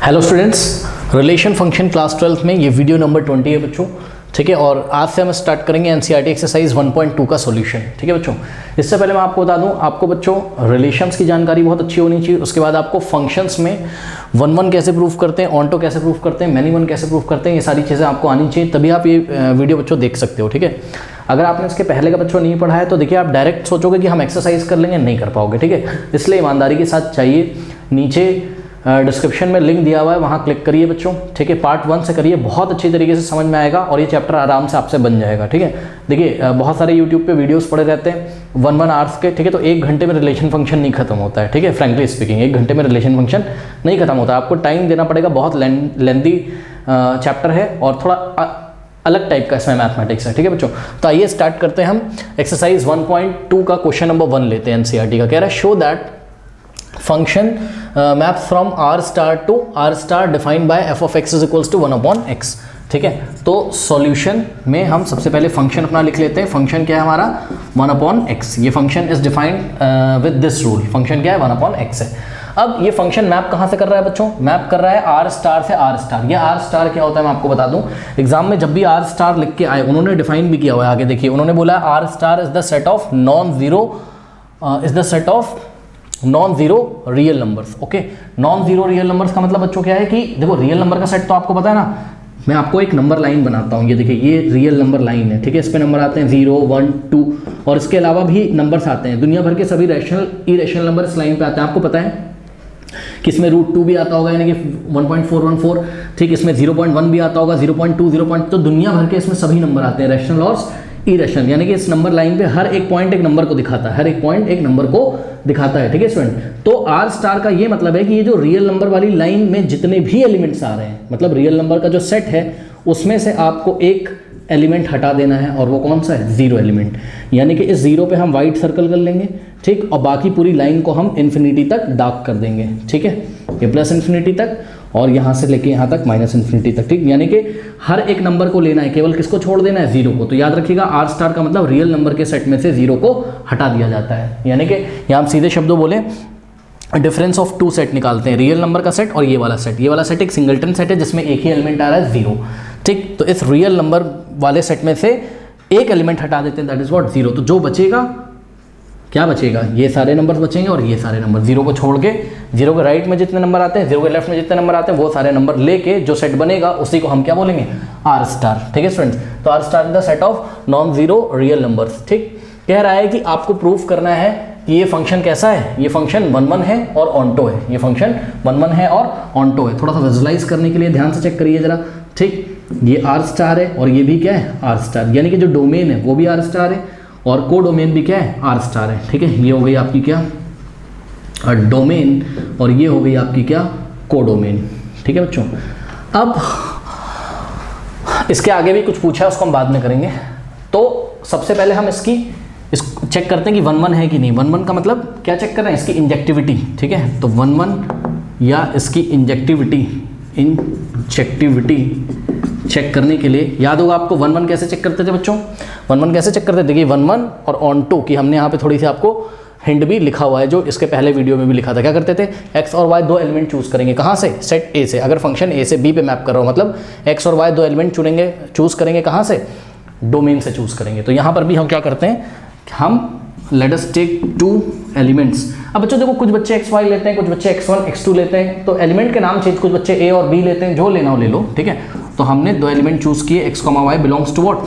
Hello students, relation function class 12 में ये video number 20 है बच्चों। ठीक है, और आज से हम स्टार्ट करेंगे एनसीईआरटी एक्सरसाइज 1.2 का सॉल्यूशन। ठीक है बच्चों, इससे पहले मैं आपको बता दूं, आपको बच्चों रिलेशंस की जानकारी बहुत अच्छी होनी चाहिए। उसके बाद आपको फंक्शंस में वन कैसे प्रूव करते हैं, ऑन टू कैसे प्रूव करते हैं, मैनी वन कैसे प्रूव करते हैं, ये सारी चीज़ें आपको आनी चाहिए, तभी आप ये वीडियो बच्चों देख सकते हो। ठीक है, अगर आपने इसके पहले का बच्चों नहीं पढ़ा है तो देखिए, आप डायरेक्ट सोचोगे कि हम एक्सरसाइज कर लेंगे, नहीं कर पाओगे। ठीक है, इसलिए ईमानदारी के साथ चाहिए। नीचे डिस्क्रिप्शन में लिंक दिया हुआ है, वहाँ क्लिक करिए बच्चों। ठीक है, पार्ट 1 से करिए, बहुत अच्छी तरीके से समझ में आएगा और ये चैप्टर आराम से आपसे बन जाएगा। ठीक है, देखिए बहुत सारे यूट्यूब पे वीडियोस पड़े रहते हैं 1 आवर्स के। ठीक है, तो 1 घंटे में रिलेशन फंक्शन नहीं खत्म होता है। ठीक है, फ्रैंकली स्पीकिंग 1 घंटे में रिलेशन फंक्शन नहीं खत्म होता है, आपको टाइम देना पड़ेगा। बहुत लेंदी चैप्टर है और थोड़ा अलग टाइप का इसमें मैथमेटिक्स है। ठीक है बच्चों, तो आइए स्टार्ट करते हैं। हम एक्सरसाइज 1.2 का क्वेश्चन नंबर 1 लेते हैं। एनसीईआरटी का कह रहा है, show that function maps from r star to r star defined by f of x is equals to 1 upon x। ठीक है, तो सॉल्यूशन में हम सबसे पहले फंक्शन अपना लिख लेते हैं। फंक्शन क्या है हमारा 1 upon x। ये function is defined with this rule. Function क्या है 1 upon x है। अब ये फंक्शन मैप कहाँ से कर रहा है बच्चों? मैप कर रहा है r स्टार से r स्टार। ये r स्टार क्या होता है मैं आपको बता दूं, एग्जाम में जब भी r स्टार लिख के आए उन्होंने डिफाइन भी किया हुआ है। आगे देखिए, उन्होंने बोला r star is the set of non zero real numbers. Okay, non zero real numbers का मतलब बच्चों क्या है कि देखो, रियल नंबर का सेट तो आपको पता है ना। मैं आपको एक नंबर लाइन बनाता हूँ, ये देखिए, ये रियल नंबर लाइन है। ठीक है, इस पे नंबर आते हैं 0, 1, 2 और इसके अलावा भी नंबर्स आते हैं। दुनिया भर के सभी रैशनल इरेशनल नंबर इस लाइन पे आते हैं। आपको पता है कि इसमें √2 भी आता होगा, यानी कि 1.414। ठीक, इसमें 0.1 भी आता होगा, 0.2, 0. तो दुनिया भर के इसमें सभी नंबर आते हैं, रैशनल और इरेशनल। यानी कि इस नंबर लाइन पे हर एक पॉइंट एक नंबर को दिखाता है, हर एक पॉइंट एक नंबर को दिखाता है। ठीक है स्टूडेंट, तो आर स्टार का ये मतलब है कि ये जो रियल नंबर वाली लाइन में जितने भी एलिमेंट्स आ रहे हैं, मतलब रियल नंबर का जो सेट है उसमें से आपको एक एलिमेंट हटा देना है, और वो कौन सा है? 0 एलिमेंट। यानी कि इस 0 पे हम वाइट सर्कल कर लेंगे। ठीक, और बाकी पूरी लाइन को हम इन्फिनिटी तक डार्क कर देंगे। ठीक है, ये प्लस इन्फिनिटी तक और यहाँ से लेके यहाँ तक माइनस इन्फिनिटी तक। ठीक, यानी कि हर एक नंबर को लेना है, केवल किसको छोड़ देना है? 0 को। तो याद रखिएगा, आर स्टार का मतलब रियल नंबर के सेट में से 0 को हटा दिया जाता है। यानी कि यहाँ हम सीधे शब्दों बोले, डिफरेंस ऑफ 2 सेट निकालते हैं, रियल नंबर का सेट और ये वाला सेट। ये वाला सेट एक सिंगलटन सेट है जिसमें एक ही एलिमेंट आ रहा है 0। ठीक, तो इस रियल नंबर वाले सेट में से एक एलिमेंट हटा देते हैं, दैट इज व्हाट 0। तो जो बचेगा, क्या बचेगा? ये सारे नंबर्स बचेंगे और ये सारे नंबर। 0 को छोड़ के, 0 के राइट में जितने नंबर आते हैं, 0 के लेफ्ट में जितने नंबर आते हैं, वो सारे नंबर लेके जो सेट बनेगा उसी को हम क्या बोलेंगे? R star. ठीक है स्टूडेंट्स, तो R star is the set of non zero real numbers. ठीक, कह रहा है कि आपको प्रूफ करना है कि ये फंक्शन कैसा है। ये फंक्शन 1 है और ऑन्टो है। ये फंक्शन 1 है और ऑन्टो है। थोड़ा सा विजुलाइज करने के लिए ध्यान से चेक करिए जरा। ठीक, ये आर स्टार है और ये भी क्या है? R star. यानी कि जो डोमेन है वो भी आर स्टार है और को डोमेन भी क्या है? आर स्टार है। ठीक है, ये हो गई आपकी क्या डोमेन और ये हो गई आपकी क्या को डोमेन। ठीक है बच्चों, अब इसके आगे भी कुछ पूछा है, उसको हम बाद में करेंगे। तो सबसे पहले हम इस चेक करते हैं कि 1 है कि नहीं। 1 का मतलब क्या चेक कर रहे हैं? इसकी इंजेक्टिविटी। ठीक है, तो 1 या इसकी इंजेक्टिविटी चेक करने के लिए याद होगा आपको 1 कैसे चेक करते थे बच्चों? 1 कैसे चेक करते थे? देखिए 1 और ऑन टू की हमने यहाँ पे थोड़ी सी आपको हिंट भी लिखा हुआ है, जो इसके पहले वीडियो में भी लिखा था। क्या करते थे? x और y 2 एलिमेंट चूज करेंगे। कहाँ से? सेट A से। अगर फंक्शन A से B पे मैप कर रहा हो, मतलब x और y 2 एलिमेंट चूज करेंगे। कहाँ से? डोमेन से चूज करेंगे। तो यहाँ पर भी हम क्या करते हैं, हम लेट अस टेक 2 एलिमेंट्स। अब बच्चों देखो, कुछ बच्चे x y लेते हैं, कुछ बच्चे x1 x2 लेते हैं, तो एलिमेंट के नाम चेंज, कुछ बच्चे a और b लेते हैं, जो लेना हो ले लो। ठीक है, तो हमने 2 एलिमेंट चूज किए, x, y belongs to what?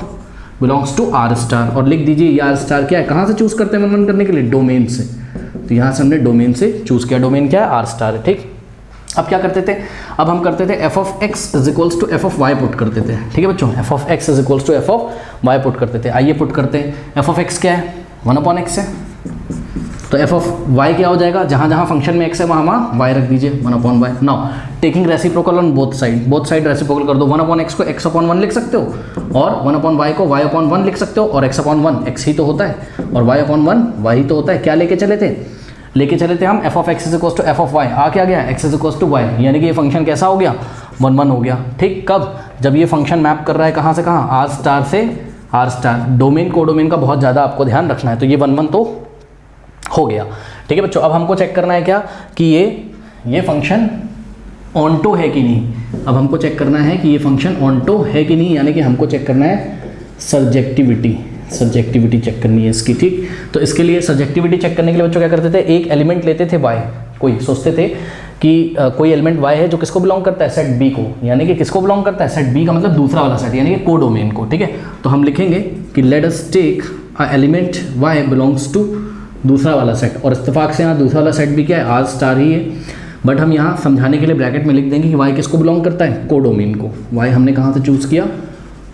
Belongs to R star. और लिख दीजिए ये आर स्टार क्या है? कहाँ से चूज करते हैं 1 करने के लिए? डोमेन से। तो यहाँ से हमने डोमेन से चूज किया। डोमेन क्या है? आर स्टार है। ठीक, अब क्या करते थे? अब हम करते थे f of x is equals to f of y put करते थे। ठीक है बच्चों, f of x is equals to f of y put करते थे। आइए पुट करते हैं। f of x क्या है? 1 upon x है। तो f of y क्या हो जाएगा? जहाँ जहाँ फंक्शन में x है वहाँ y रख दीजिए, 1 upon y। Now taking reciprocal on both side reciprocal कर दो। 1 upon x को x upon 1 लिख सकते हो और 1 upon y को y upon 1 लिख सकते हो, और x upon 1 x ही तो होता है और y upon 1 y ही तो होता है। क्या लेके चले थे हम f of x is equals to f of y। आ क्या गया? x is equals to y। यानी कि ये फंक्शन कैसा हो गया? 1 हो गया। ठीक, कब? जब ये फंक्शन मैप कर रहा है कहाँ से कहाँ? आर स्टार से आर स्टार। डोमेन को डोमेन का बहुत ज़्यादा आपको ध्यान रखना है। तो ये 1 तो हो गया। ठीक है बच्चों, अब हमको चेक करना है क्या कि ये फंक्शन ऑनटो है कि नहीं। अब हमको चेक करना है कि ये फंक्शन ऑनटो है कि नहीं, यानी कि हमको चेक करना है सर्जेक्टिविटी चेक करनी है इसकी, ठीक। तो इसके लिए सर्जेक्टिविटी चेक करने के लिए बच्चों क्या करते थे, एक एलिमेंट लेते थे y, कोई सोचते थे कि कोई एलिमेंट y है जो किसको बिलोंग करता है, सेट b को, यानी कि किसको बिलोंग करता है, सेट b का मतलब दूसरा वाला सेट, यानी कि कोडोमेन को, ठीक है। तो हम लिखेंगे कि let us take a element y belongs to दूसरा वाला सेट, और इत्तेफाक से यहाँ दूसरा वाला सेट भी क्या है, आर स्टार ही है, बट हम यहाँ समझाने के लिए ब्रैकेट में लिख देंगे कि y किसको बिलोंग करता है, कोडोमेन को। y हमने कहाँ से चूज़ किया,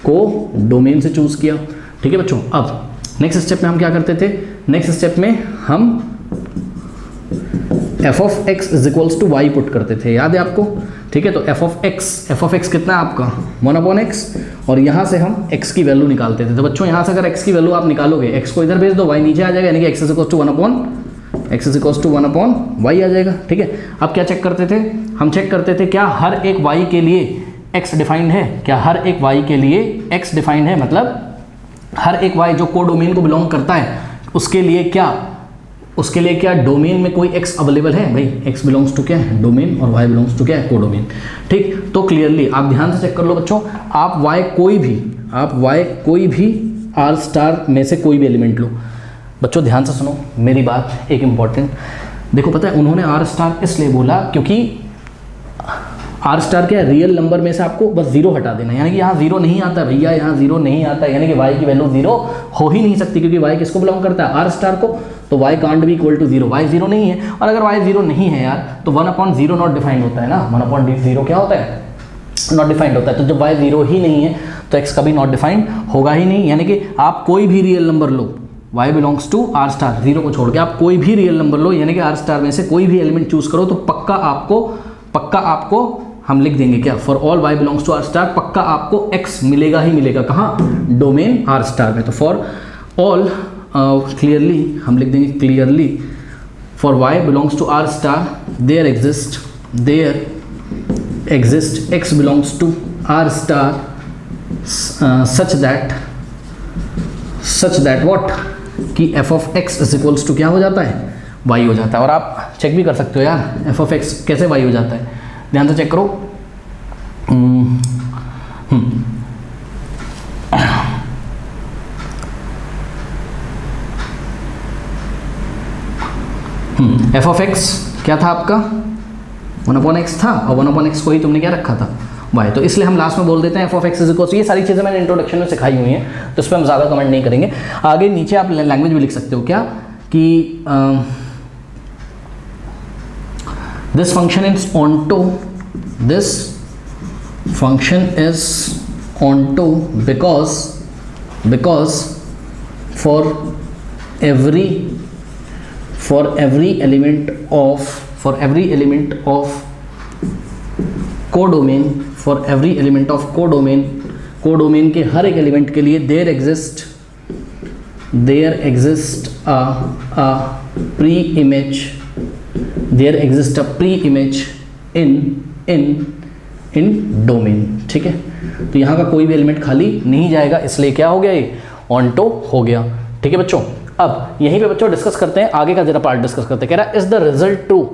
कोडोमेन से चूज़ किया, ठीक है बच्चों। अब नेक्स्ट स्टेप में हम क्या करते थे, नेक्स्ट स्टेप में हम f of x is equals to y put करते थे, याद है आपको, ठीक है। तो f ऑफ x कितना है आपका 1/x, और यहाँ से हम x की वैल्यू निकालते थे। तो बच्चों यहाँ से अगर x की वैल्यू आप निकालोगे, x को इधर भेज दो, y नीचे आ जाएगा, यानी कि x is equals to 1/y आ जाएगा, ठीक है। अब क्या चेक करते थे, हम चेक करते थे क्या हर एक y के लिए x डिफाइंड है, क्या हर एक y के लिए x डिफाइंड है, मतलब हर एक y जो कोडोमेन को बिलोंग करता है उसके लिए क्या डोमेन में कोई x अवेलेबल है, भाई x बिलोंग्स टू क्या है, डोमेन, और y बिलोंग्स टू क्या है, कोडोमेन, ठीक। तो क्लियरली आप ध्यान से चेक कर लो बच्चों, आप y कोई भी r स्टार में से कोई भी एलिमेंट लो। बच्चों ध्यान से सुनो मेरी बात, एक इंपॉर्टेंट, देखो पता है उन्होंने r स्टार इसलिए बोला क्योंकि आर स्टार क्या है, रियल नंबर में से आपको बस जीरो हटा देना, यानी कि यहाँ जीरो नहीं आता भैया, यहाँ जीरो नहीं आता, यानी कि y की वैल्यू जीरो हो ही नहीं सकती, क्योंकि y किसको बिलोंग करता है, आर स्टार को। तो y can't be equal to zero, y zero नहीं है, और अगर y जीरो नहीं है यार तो 1/0 नॉट डिफाइंड होता है ना, 1/0 क्या होता है, नॉट डिफाइंड होता है। तो जब y जीरो ही नहीं है तो x कभी नॉट डिफाइंड होगा ही नहीं, यानी कि आप कोई भी रियल नंबर लो, y belongs to R star, zero को छोड़ के आप कोई भी रियल नंबर लो, यानी कि आर स्टार में से कोई भी एलिमेंट चूज करो, तो पक्का आपको हम लिख देंगे क्या, for all y belongs to R star, पक्का आपको x मिलेगा ही मिलेगा, कहाँ, डोमेन आर स्टार में। तो फॉर ऑल क्लियरली हम लिख देंगे, clearly for y belongs to R star there exist x belongs to R star such that what, कि f of x is equals to क्या हो जाता है, y हो जाता है। और आप चेक भी कर सकते हो यार f ऑफ x कैसे y हो जाता है, ध्यान से चेक करो। f ऑफ x क्या था आपका, 1/x था, और 1/x को ही तुमने क्या रखा था, y। तो इसलिए हम लास्ट में बोल देते हैं f of x is equal to, ये सारी चीज़ें मैंने इंट्रोडक्शन में सिखाई हुई हैं, तो इस पर हम ज़्यादा कमेंट नहीं करेंगे। आगे नीचे आप लैंग्वेज भी लिख सकते हो क्या, कि this function is onto, this function is onto because for every element of codomain के हर एक एलिमेंट के लिए there exists a pre-image in domain, ठीक है। तो यहाँ का कोई भी एलिमेंट खाली नहीं जाएगा, इसलिए क्या हो गया, ये ऑनटो हो गया, ठीक है बच्चों। अब यहीं पे बच्चों डिस्कस करते हैं, आगे का जरा पार्ट डिस्कस करते हैं। कह रहा है is the result true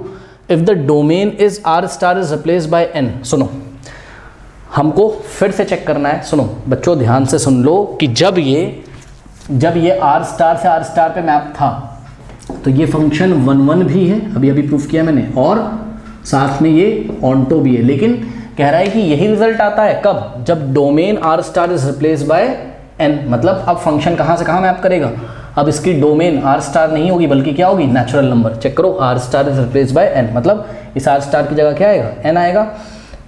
if the domain is R star is replaced by N. सुनो हमको फिर से चेक करना है, सुनो बच्चों ध्यान से सुन लो, कि जब ये आर स्टार से आर स्टार पे मैप था तो ये फंक्शन 1 भी है, अभी प्रूफ किया मैंने, और साथ में ये ऑनटो भी है, लेकिन कह रहा है कि यही रिजल्ट आता है कब, जब domain R star is replace by N. मतलब अब फंक्शन कहाँ से कहाँ मैप करेगा, अब इसकी डोमेन आर स्टार नहीं होगी बल्कि क्या होगी, नेचुरल नंबर। चेक करो, R star is replace by N, मतलब इस आर स्टार की जगह क्या आएगा, एन आएगा,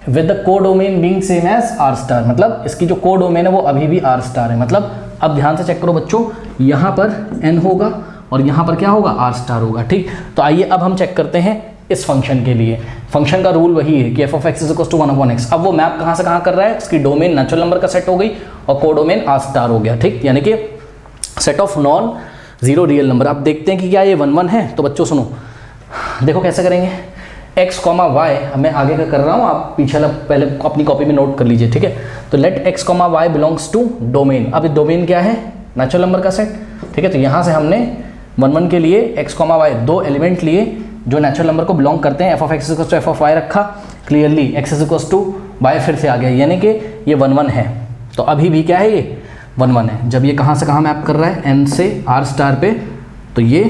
with the codomain being same as R star, मतलब इसकी जो को डोमेन है वो अभी भी आर स्टार है। मतलब अब ध्यान से चेक करो बच्चों, यहाँ पर एन होगा और यहाँ पर क्या होगा, आर स्टार होगा, ठीक। तो आइए अब हम चेक करते हैं इस फंक्शन के लिए। फंक्शन का रूल वही है कि f of x is equal to 1/x। अब वो मैप कहाँ से कहाँ कर रहा है, इसकी डोमेन नेचुरल नंबर का सेट हो गई और कोडोमेन आर स्टार हो गया, ठीक। यानी कि set of non zero real number. अब देखते हैं कि क्या ये 1 है। तो बच्चों सुनो, देखो कैसे करेंगे, x, y, मैं आगे का कर रहा हूँ, आप पीछे पहले अपनी कॉपी में नोट कर लीजिए, ठीक है। तो let x, y belongs to domain. अब डोमेन क्या है, नेचुरल नंबर का सेट, ठीक है। तो यहाँ से हमने 1 के लिए x, y 2 एलिमेंट लिए, जो नेचुरल नंबर को बिलोंग करते हैं, f of x equals to F of y रखा, clearly x equals to y फिर से आ गया, यानी कि ये 1 1 है। तो अभी भी क्या है, ये 1 1 है। जब ये कहाँ से कहाँ मैप कर रहा है, एन से आर स्टार पे, तो ये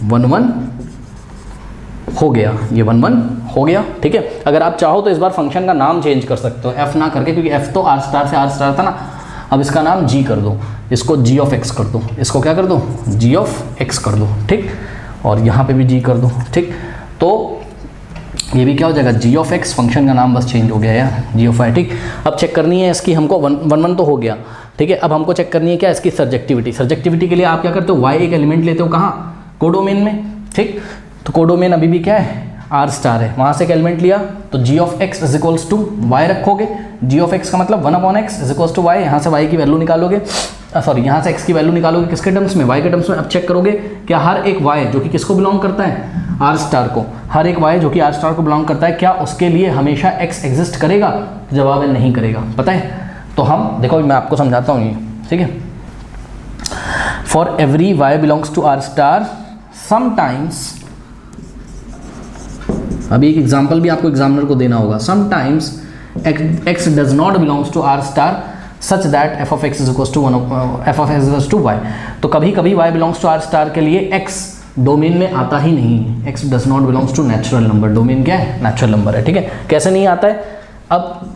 1 1 हो गया, ये 1 1 हो गया। ठीक है, अगर आप चाहो तो इस बार फंक्शन का नाम चेंज कर सकते हो, एफ ना करके, क्योंकि एफ तो आर स्टार से आर स्टार था ना, अब इसका नाम जी कर दो, इसको जी ऑफ एक्स कर दो, इसको क्या कर दो, जी ऑफ एक्स कर दो। ठीक, और यहाँ पे भी जी कर दो। ठीक, तो ये भी क्या हो जाएगा, जी ऑफ एक्स, फंक्शन का नाम बस चेंज हो गया यार, जी ऑफ आई। ठीक, अब चेक करनी है इसकी हमको, 1 1 तो हो गया। ठीक है, अब हमको चेक करनी है क्या, इसकी सर्जेक्टिविटी। सर्जेक्टिविटी के लिए आप क्या करते हो, वाई एक एलिमेंट लेते हो, कहाँ, कोडोमेन में। ठीक, तो कोडोमेन अभी भी क्या है, आर स्टार है, वहाँ से एक एलिमेंट लिया, तो g of x is equals to y रखोगे। जी ऑफ एक्स का मतलब 1 upon x is equals to y, यहाँ से वाई की वैल्यू निकालोगे, सॉरी यहाँ से एक्स की वैल्यू निकालोगे, किसके टर्म्स में, वाई के टर्म्स में। अब चेक करोगे क्या हर एक वाई जो कि किसको बिलोंग करता है, आर स्टार को, हर एक वाई जो कि आर स्टार को बिलोंग करता है, क्या उसके लिए हमेशा एक्स एग्जिस्ट करेगा, जवाब है नहीं करेगा। पता है, तो हम देखो मैं आपको समझाता हूँ ये, ठीक है। For every Y belongs to R star sometimes, अभी एक एग्जाम्पल भी आपको एग्जामिनर को देना होगा, sometimes X does not belongs to R star such that F of x is equals to F of x is equals to Y. तो कभी कभी Y belongs to R star के लिए एक्स डोमेन में आता ही नहीं है, X does not belongs to natural number, domain क्या है, नेचुरल नंबर है। ठीक है, कैसे नहीं आता है, अब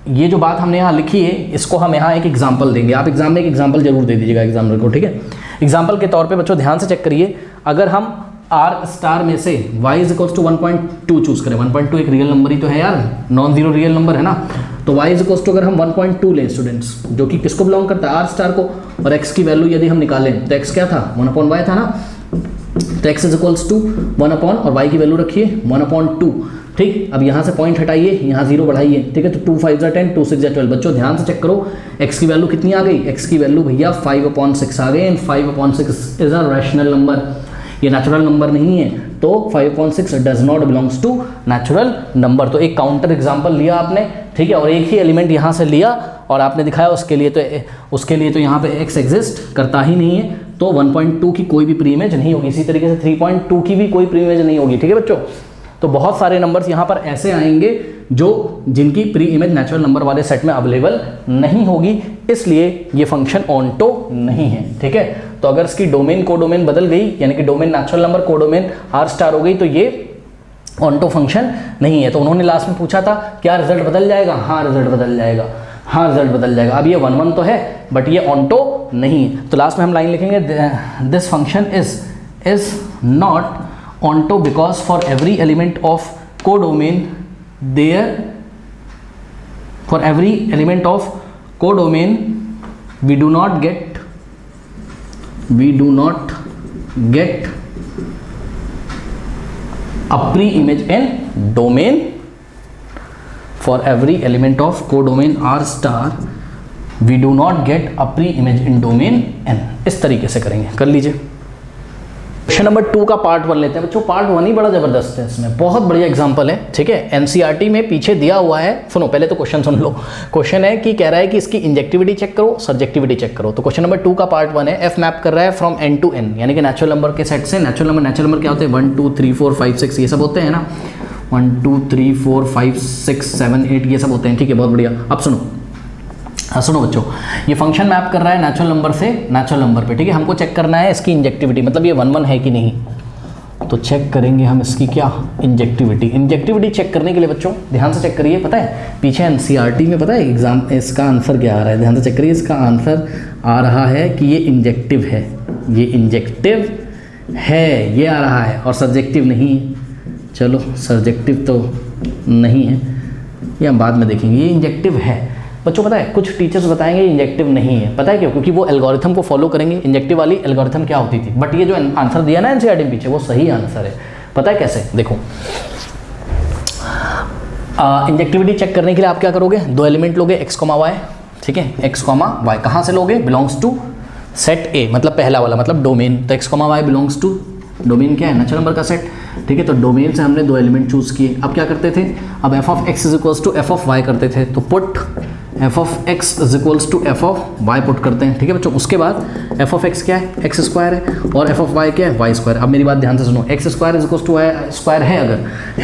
ये जो बात हमने यहाँ लिखी है, इसको हम यहाँ एक एग्जाम्पल देंगे, आप एग्जाम में एक एग्जाम्पल जरूर दे दीजिएगा एग्जामिनर को। ठीक है, एग्जाम्पल के तौर पे बच्चों ध्यान से चेक करिए, अगर हम आर स्टार में से y is equals to 1.2 choose करें, 1.2 एक रियल नंबर ही तो है यार, नॉन जीरो रियल नंबर है ना, तो y इज इक्वल्स टू अगर हम 1.2 लें स्टूडेंट्स, जो कि किसको बिलोंग करता है, आर स्टार को, और x की वैल्यू यदि हम निकालें तो x क्या था, 1/y था ना, तो x इज इक्वल्स टू 1 और y की वैल्यू रखिए 1/2। ठीक, अब यहाँ से पॉइंट हटाइए, यहाँ 0 बढ़ाइए। ठीक है, तो 2 5 10, 2 6 12। बच्चों ध्यान से चेक करो, x की वैल्यू कितनी आ गई, x की वैल्यू भैया 5/6 आ गई, and 5/6 is a rational number, ये नेचुरल नंबर नहीं है, तो 5/6 does not belongs to natural number. तो एक काउंटर एग्जांपल लिया आपने, ठीक है, और एक ही एलिमेंट यहाँ से लिया और आपने दिखाया, उसके लिए तो यहाँ पे x एग्जिस्ट करता ही नहीं है, तो 1.2 की कोई भी प्री इमेज नहीं होगी, इसी तरीके से 3.2 की भी कोई प्री इमेज नहीं होगी। ठीक है बच्चों, तो बहुत सारे नंबर्स यहाँ पर ऐसे आएंगे जो जिनकी प्री इमेज नेचुरल नंबर वाले सेट में अवेलेबल नहीं होगी, इसलिए ये फंक्शन ऑन्टो नहीं है। ठीक है, तो अगर इसकी डोमेन कोडोमेन बदल गई, यानी कि domain natural number codomain R star हो गई, तो ये ऑन्टो फंक्शन नहीं है। तो उन्होंने लास्ट में पूछा था क्या रिजल्ट बदल जाएगा, हाँ रिजल्ट बदल जाएगा, हाँ रिजल्ट बदल जाएगा। अब ये 1 1 तो है, बट ये ऑन्टो नहीं है। तो लास्ट में हम लाइन लिखेंगे, this function is not onto because for every element of codomain for every element of codomain we do not get a pre-image in domain. For every element of codomain R star we do not get a pre-image in domain n। इस तरीके से करेंगे, कर लीजिए। Question number 2 का part 1 लेते हैं बच्चों। पार्ट 1 ही बड़ा जबरदस्त है, इसमें बहुत बढ़िया एग्जांपल है। ठीक है, एनसीईआरटी में पीछे दिया हुआ है, सुनो पहले तो क्वेश्चन सुन लो। क्वेश्चन है कि कह रहा है कि इसकी इंजेक्टिविटी चेक करो, सब्जेक्टिविटी चेक करो। तो क्वेश्चन नंबर 2 का पार्ट 1 है, एफ मैप कर रहा है फ्रॉम एन टू एन, यानी कि नेचुरल नंबर के सेट से नेचुरल नंबर क्या होते हैं, 1 2 3 4 5 6 ये सब होते हैं ना, 1 2 3 4 5 6 7 8 ये सब होते हैं। ठीक है, बहुत बढ़िया। अब सुनो बच्चों, ये फंक्शन मैप कर रहा है नेचुरल नंबर से नेचुरल नंबर पे। ठीक है, हमको चेक करना है इसकी इंजेक्टिविटी, मतलब ये 1 1 है कि नहीं। तो चेक करेंगे हम इसकी क्या, इंजेक्टिविटी चेक करने के लिए बच्चों ध्यान से चेक करिए। पता है पीछे एनसीईआरटी में पता है एग्जाम इसका आंसर क्या आ रहा है, ध्यान से चेक करिए। इसका आंसर आ रहा है कि ये इंजेक्टिव है, ये इंजेक्टिव है, ये आ रहा है, और सब्जेक्टिव नहीं है। चलो सब्जेक्टिव तो नहीं है, ये हम बाद में देखेंगे। ये इंजेक्टिव है बच्चों। पता है कुछ टीचर्स बताएंगे इंजेक्टिव नहीं है, पता है क्यों, क्योंकि वो एल्गोरिथम को फॉलो करेंगे। इंजेक्टिव वाली एल्गोरिथम क्या होती थी, बट ये जो आंसर दिया ना एनसीईआरटी में पीछे, वो सही आंसर है। पता है कैसे, देखो इंजेक्टिविटी चेक करने के लिए आप क्या करोगे, 2 एलिमेंट लोगे x, y। ठीक है, x, y कहाँ से लोगे, बिलोंग्स टू सेट ए, मतलब पहला वाला, मतलब डोमेन। तो x, y belongs to domain क्या है, नेचुरल नंबर का सेट। ठीक है, तो डोमेन से हमने 2 एलिमेंट चूज किए। अब क्या करते थे, अब f of x is equals to f of y करते थे। तो put F of x is equals to F of Y put करते हैं, ठीक है बच्चों। उसके बाद एफ ऑफ एक्स क्या है, एक्स स्क्वायर है, और एफ ऑफ वाई क्या है, वाई स्क्वायर। अब मेरी बात ध्यान से सुनो, X square is equals to Y square है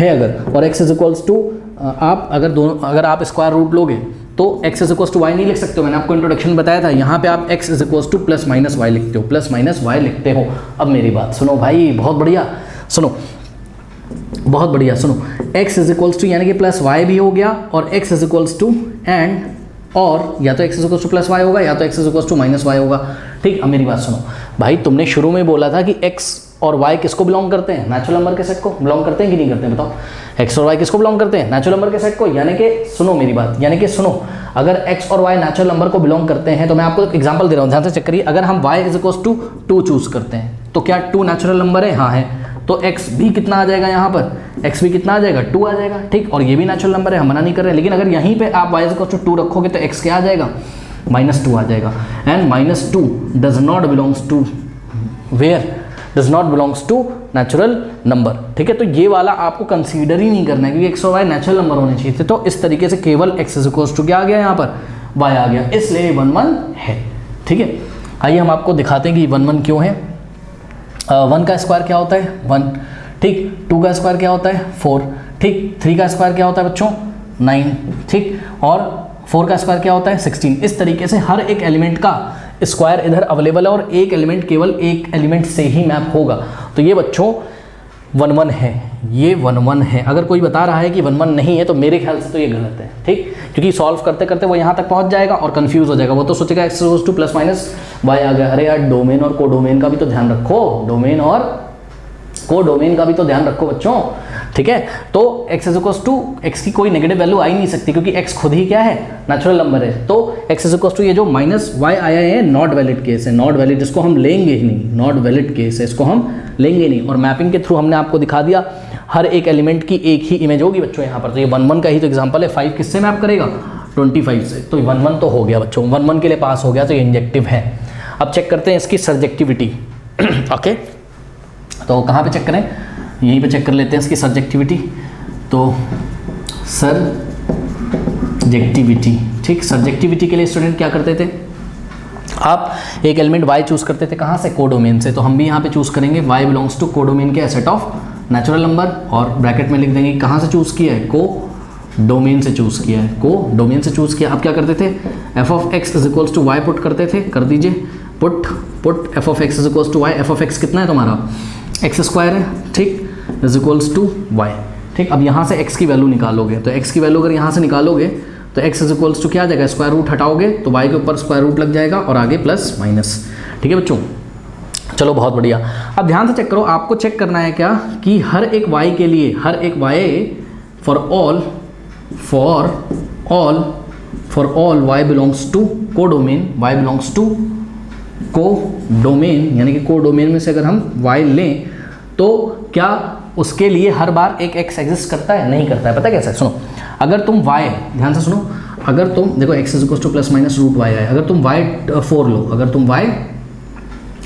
अगर और एक्स इज इक्वल्स टू आप अगर आप स्क्वायर रूट लोगे तो x is equals to Y नहीं लिख सकते हो। मैंने आपको इंट्रोडक्शन में बताया था, यहाँ पे आप x is equals to plus minus Y लिखते हो, प्लस माइनस वाई लिखते हो। अब मेरी बात सुनो भाई, बहुत बढ़िया सुनो, बहुत बढ़िया सुनो, x इज इक्वल्स टू यानी कि प्लस वाई भी हो गया, और x is equals to and और या तो x is equals to plus Y होगा या तो x is equals to minus Y होगा, ठीक। अब मेरी बात सुनो भाई, तुमने शुरू में बोला था कि x और y किसको बिलोंग करते हैं, नेचुरल नंबर के सेट को बिलोंग करते हैं कि नहीं करते हैं, बताओ। x और y किसको बिलोंग करते हैं, नेचुरल नंबर के सेट को। यानी कि सुनो मेरी बात, यानी कि सुनो, अगर x और y नेचुरल नंबर को बिलोंग करते हैं तो मैं आपको एक एग्जांपल दे रहा हूँ, ध्यान से चेक करिए। अगर हम y is equals to 2 choose करते हैं तो क्या 2 नेचुरल नंबर है, हाँ है, तो x भी कितना आ जाएगा, यहाँ पर x भी कितना आ जाएगा, 2 आ जाएगा, ठीक। और ये भी नेचुरल नंबर है, हम मना नहीं कर रहे हैं, लेकिन अगर यहीं पे आप y इज इक्वल्स टू 2 रखोगे तो x क्या आ जाएगा, -2 आ जाएगा। And -2 does not belongs to where, does not belongs to natural number, ठीक है। तो ये वाला आपको कंसीडर ही नहीं करना है, क्योंकि x और y नेचुरल नंबर होने चाहिए थे। तो इस तरीके से केवल x इज इक्वल्स टू क्या आ गया, यहाँ पर y आ गया, इसलिए 1 1 है, ठीक है। आइए हम आपको दिखाते हैं कि 1 1 क्यों है। 1 का स्क्वायर क्या होता है, 1, ठीक। 2 का स्क्वायर क्या होता है, 4, ठीक। 3 का स्क्वायर क्या होता है बच्चों, 9, ठीक। और 4 का स्क्वायर क्या होता है, 16। इस तरीके से हर एक एलिमेंट का स्क्वायर इधर अवेलेबल है, और एक एलिमेंट केवल एक एलिमेंट से ही मैप होगा। तो ये बच्चों 1 1 है, ये 1 1 है। अगर कोई बता रहा है कि 1 1 नहीं है तो मेरे ख्याल से तो ये गलत है, ठीक। क्योंकि सॉल्व करते करते वो यहाँ तक पहुँच जाएगा और कंफ्यूज हो जाएगा, वो तो सोचेगा x equals to plus minus y आ गया। अरे यार, डोमेन और कोडोमेन का भी तो ध्यान रखो, डोमेन और कोडोमेन का भी तो ध्यान रखो बच्चों, ठीक है। तो x is equals to, x की कोई नेगेटिव वैल्यू आ ही नहीं सकती, क्योंकि x खुद ही क्या है, नेचुरल नंबर है। तो x इज इक्वल्स टू ये जो माइनस वाई आया है, नॉट वैलिड केस है, नॉट वैलिड, इसको हम लेंगे ही नहीं, नॉट वैलिड केस है, इसको हम लेंगे नहीं। और मैपिंग के थ्रू हमने आपको दिखा दिया, हर एक एलिमेंट की एक ही इमेज होगी बच्चों यहाँ पर। तो ये 1 1 का ही तो एग्जाम्पल है। 5 किससे मैप करेगा, 25 से। तो 1 1 तो हो गया बच्चों, 1 1 के लिए पास हो गया, तो ये इंजेक्टिव है। अब चेक करते हैं इसकी सर्जेक्टिविटी। ओके, तो कहाँ पे चेक करें, यहीं पे चेक कर लेते हैं इसकी सर्जेक्टिविटी। तो सर्जेक्टिविटी, ठीक। सर्जेक्टिविटी के लिए स्टूडेंट क्या करते थे, आप एक एलिमेंट y चूज करते थे, कहाँ से, कोडोमेन से। तो हम भी यहाँ पे चूज करेंगे y बिलोंग्स टू कोडोमेन के सेट ऑफ नेचुरल नंबर, और ब्रैकेट में लिख देंगे कहाँ से चूज किया है, को डोमेन से चूज किया है, को डोमेन से चूज किया। अब क्या करते थे, f of x is equals to y put करते थे, कर दीजिए put F of x is equals to y. F of x कितना है तुम्हारा, एक्स स्क्वायर है, ठीक, इज इक्वल्स टू वाई, ठीक। अब यहाँ से x की वैल्यू निकालोगे, तो x की वैल्यू अगर यहाँ से निकालोगे तो x इज इक्वल्स टू क्या आ जाएगा, स्क्वायर रूट हटाओगे तो y के ऊपर स्क्वायर रूट लग जाएगा, और आगे प्लस माइनस, ठीक है बच्चों। चलो बहुत बढ़िया। अब ध्यान से चेक करो, आपको चेक करना है क्या कि हर एक y के लिए, हर एक y for all y belongs to codomain, y belongs to codomain, यानी कि कोडोमेन में से अगर हम y लें तो क्या उसके लिए हर बार एक x एग्जिस्ट करता है, नहीं करता है। पता है कैसे, सुनो, अगर तुम y, ध्यान से सुनो, अगर तुम देखो x is equals to plus minus root y है, अगर तुम y 4 लो, अगर तुम y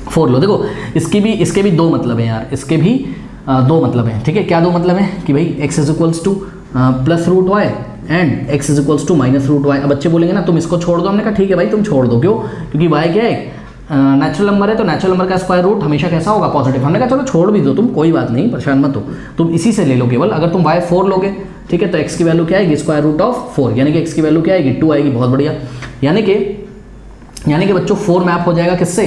4 लो, देखो इसके भी दो मतलब हैं यार, इसके भी दो मतलब हैं, ठीक है। क्या दो मतलब हैं कि भाई x is equals to plus root y and x is equals to minus root y. अब बच्चे बोलेंगे ना तुम इसको छोड़ दो, हमने कहा ठीक है भाई तुम छोड़ दो, क्यों, क्योंकि y क्या है, नेचुरल नंबर है, तो नेचुरल नंबर का स्क्वायर रूट हमेशा कैसा होगा, पॉजिटिव। हमने कहा चलो छोड़ भी दो तुम, कोई बात नहीं, परेशान मत हो, तुम इसी से ले लो केवल। अगर तुम y 4 लोगे, ठीक है, तो x की वैल्यू क्या आएगी, स्क्वायर रूट ऑफ 4, यानी कि x की वैल्यू क्या आएगी, 2 आएगी। बहुत बढ़िया, यानी कि बच्चों 4 मैप हो जाएगा किससे,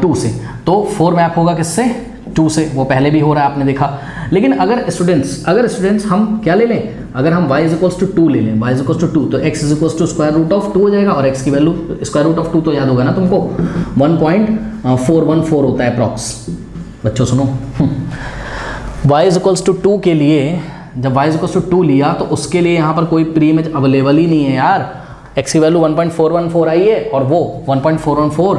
2 से। तो 4 मैप होगा किससे, 2 से, वो पहले भी हो रहा है आपने देखा। लेकिन अगर स्टूडेंट्स हम क्या ले लें, अगर हम y इज इक्वल्स टू 2 ले लें, y इज इक्वल्स टू 2, तो x is equals to square root of 2 हो जाएगा, और x की वैल्यू स्क्वायर रूट ऑफ 2 तो याद होगा ना तुमको, 1.414 होता है अप्रॉक्स। बच्चों सुनो, y इज इक्वल्स टू 2 के लिए, जब y इज इक्वल्स टू 2 लिया तो उसके लिए यहाँ पर कोई प्री इमेज अवेलेबल ही नहीं है यार। x की वैल्यू 1.414 आई है, और वो 1.414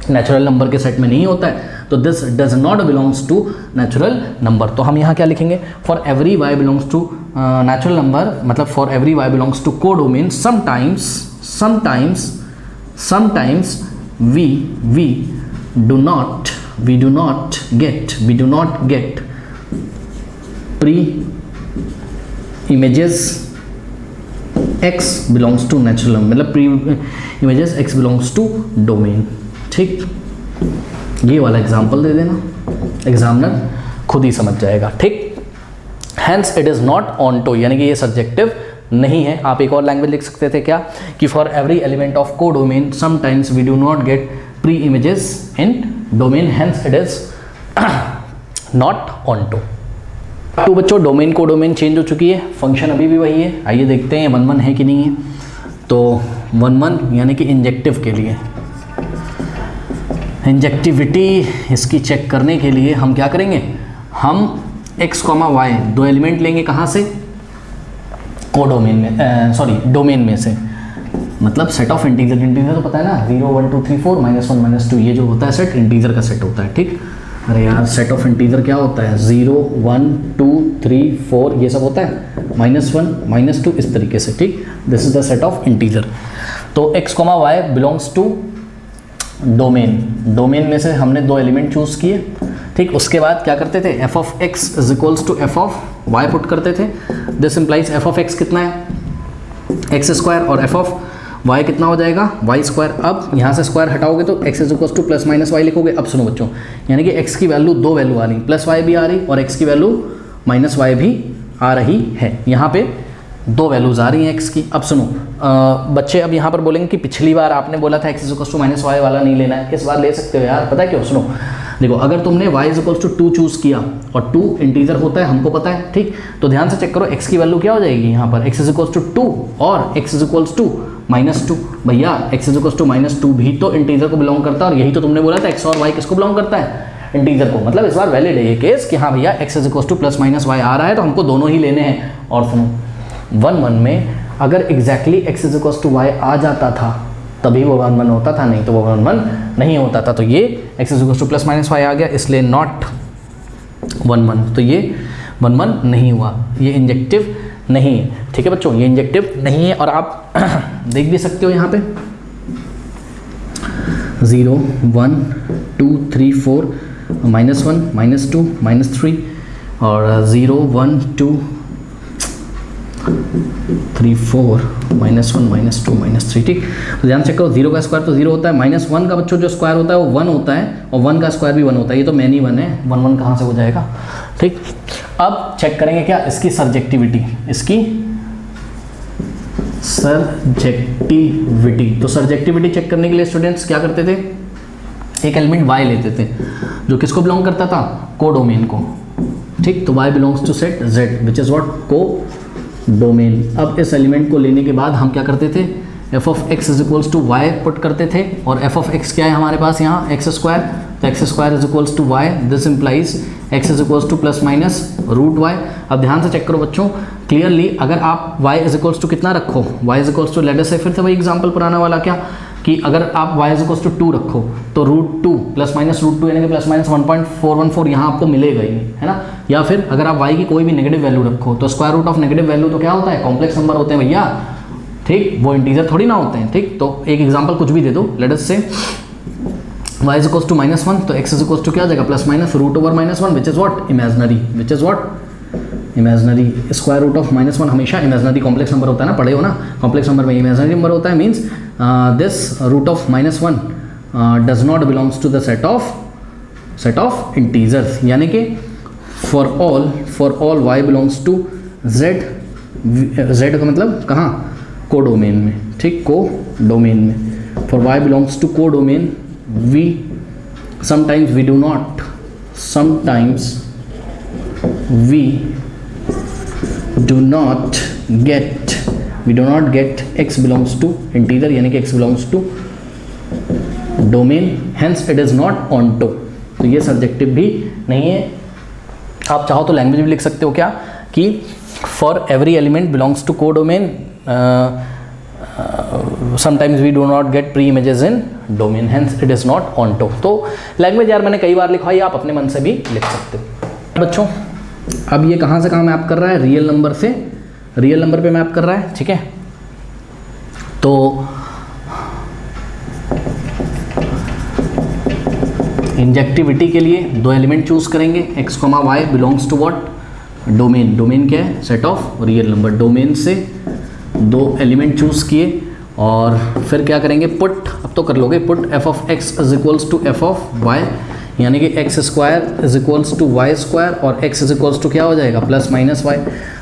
नेचुरल नंबर के सेट में नहीं होता है, तो this does not belongs to natural number. तो हम यहाँ क्या लिखेंगे, for every y belongs to natural number, मतलब for every y belongs to codomain, sometimes we do not get pre images x belongs to natural मतलब pre images x belongs to domain. ठीक, ये वाला एग्जाम्पल दे देना, examiner खुद ही समझ जाएगा। ठीक, hence it is not onto, यानी कि ये सब्जेक्टिव नहीं है। आप एक और लैंग्वेज लिख सकते थे क्या, कि for every element of codomain sometimes we do not get pre images in domain, hence it is not onto. तो बच्चों डोमेन को डोमेन चेंज हो चुकी है, फंक्शन अभी भी वही है। आइए देखते हैं 1 1 है कि नहीं है। तो 1 1 यानी कि इंजेक्टिव के लिए, इंजेक्टिविटी इसकी चेक करने के लिए हम क्या करेंगे, हम x, y दो एलिमेंट लेंगे कहाँ से, कोडोमेन में, सॉरी डोमेन में से, मतलब सेट ऑफ इंटीजर। इंटीजर तो पता है ना, 0 1 2 3 4 -1 -2, ये जो होता है सेट इंटीजर का सेट होता है। ठीक, अरे यार सेट ऑफ इंटीजर क्या होता है, 0 1 2 3 4 ये सब होता है, -1 -2 इस तरीके से। ठीक, this is the set of integer. तो x, y belongs to domain, domain में से हमने दो एलिमेंट चूज किए। ठीक, उसके बाद क्या करते थे, f of x is equals to f of y put करते थे। This implies f of x कितना है, x स्क्वायर, और f ऑफ y कितना हो जाएगा, y स्क्वायर। अब यहाँ से स्क्वायर हटाओगे तो x is equals to plus minus y लिखोगे। अब सुनो बच्चों, यानी कि x की वैल्यू दो वैल्यू आ रही, प्लस y भी आ रही और x की वैल्यू माइनस y भी आ रही है। यहाँ पे दो वैल्यूज आ रही हैं x की। अब सुनो बच्चे, अब यहाँ पर बोलेंगे कि पिछली बार आपने बोला था x is equals to minus y वाला नहीं लेना है, इस बार ले सकते हो यार। पता है क्यों, सुनो देखो, अगर तुमने y is equals to 2 choose किया और 2 इंटीजर होता है हमको पता है। ठीक, तो ध्यान से चेक करो x की वैल्यू क्या हो जाएगी यहाँ पर, x इज इक्वल्स टू 2 और x इज इक्वल्स टू -2। भैया x इज इक्वल्स टू -2 भी तो इंटीजर को बिलोंग करता है, और यही तो तुमने बोला था x और y किसको बिलोंग करता है, इंटीजर को। मतलब इस बार वैलिड है ये केस कि हाँ भैया x is equals to plus minus y आ रहा है, तो हमको दोनों ही लेने हैं। और सुनो 1 1 में अगर exactly x is equals to y आ जाता था तभी वो 1 1 होता था, नहीं तो वो 1 1 नहीं होता था। तो ये x is equals to plus minus y आ गया, इसलिए नॉट 1 1, तो ये 1 1 नहीं हुआ, ये इंजेक्टिव नहीं है। ठीक है बच्चों, ये इंजेक्टिव नहीं है। और आप देख भी सकते हो यहाँ पे 0 1 2 3 4 -1 -2 -3 और 0 1 2 3 4 -1 -2 -3। ठीक, तो ध्यान चेक करो, 0 का स्क्वायर तो 0 होता है, -1 का बच्चों जो स्क्वायर होता है वो 1 होता है, और 1 का स्क्वायर भी 1 होता है। ये तो मैनी 1 है, 1 1 कहाँ से हो जाएगा। ठीक, अब चेक करेंगे क्या, इसकी सब्जेक्टिविटी, इसकी सब्जेक्टिविटी। तो सब्जेक्टिविटी चेक करने के लिए स्टूडेंट्स क्या करते थे, एक एलिमेंट y लेते थे जो किसको बिलोंग करता था, को डोमेन को। ठीक, तो y belongs to set z which is what, codomain. अब इस एलिमेंट को लेने के बाद हम क्या करते थे, f of x is equals to y put करते थे, और f ऑफ x क्या है हमारे पास यहाँ, x स्क्वायर, तो x square is equals to y, this implies x is equals to plus minus root y। अब ध्यान से चेक करो बच्चों क्लियरली, अगर आप y इज इक्वल्स टू कितना रखो, y is equals to let us say, फिर से वही एग्जाम्पल पुराना वाला क्या, कि अगर आप y इज इक्वल्स टू 2 रखो तो √2 प्लस माइनस √2 यानी कि प्लस माइनस 1.414 यहाँ आपको मिलेगा ही, है ना। या फिर अगर आप y की कोई भी नेगेटिव वैल्यू रखो तो square root of negative value तो क्या होता है, कॉम्प्लेक्स नंबर होते हैं भैया। ठीक, वो इंटीजर थोड़ी ना होते हैं। ठीक, तो एक एग्जाम्पल कुछ भी दे दो, लेट अस से y इज इक्वल्स टू -1, तो x इज इक्वल्स टू क्या आ जाएगा, plus minus √1 which is what, imaginary, which is what, imaginary. Square root of -1 हमेशा इमेजिनरी कॉम्प्लेक्स नंबर होता है ना, पढ़े हो ना, कॉम्प्लेक्स नंबर में इमेजिनरी नंबर होता है। Means this root of -1 does not belongs to the set of integers, यानी कि for all y belongs to z का मतलब कहाँ, को डोमेन में। ठीक, को डोमेन में, for y belongs to codomain sometimes we do not get x belongs to integer, यानी कि x belongs to domain, hence it is not onto। तो ये सब्जेक्टिव भी नहीं है। आप चाहो तो लैंग्वेज भी लिख सकते हो क्या, कि for every element belongs to codomain sometimes we do not get pre images in domain, hence it is not onto। तो लैंग्वेज यार मैंने कई बार लिखवाई, आप अपने मन से भी लिख सकते हो बच्चों। अब ये कहाँ से कहाँ मैप कर रहा है, रियल नंबर से रियल नंबर पे मैप कर रहा है। ठीक है, तो इंजेक्टिविटी के लिए दो एलिमेंट चूज करेंगे, x, y belongs to what, domain. Domain क्या है, set of real number. Domain से दो एलिमेंट चूज़ किए और फिर क्या करेंगे, पुट, अब तो कर लोगे, put F of x is equals to F of y, यानी कि x square is equals to Y square और एक्स इज इक्वल्स टू क्या हो जाएगा, प्लस माइनस वाई।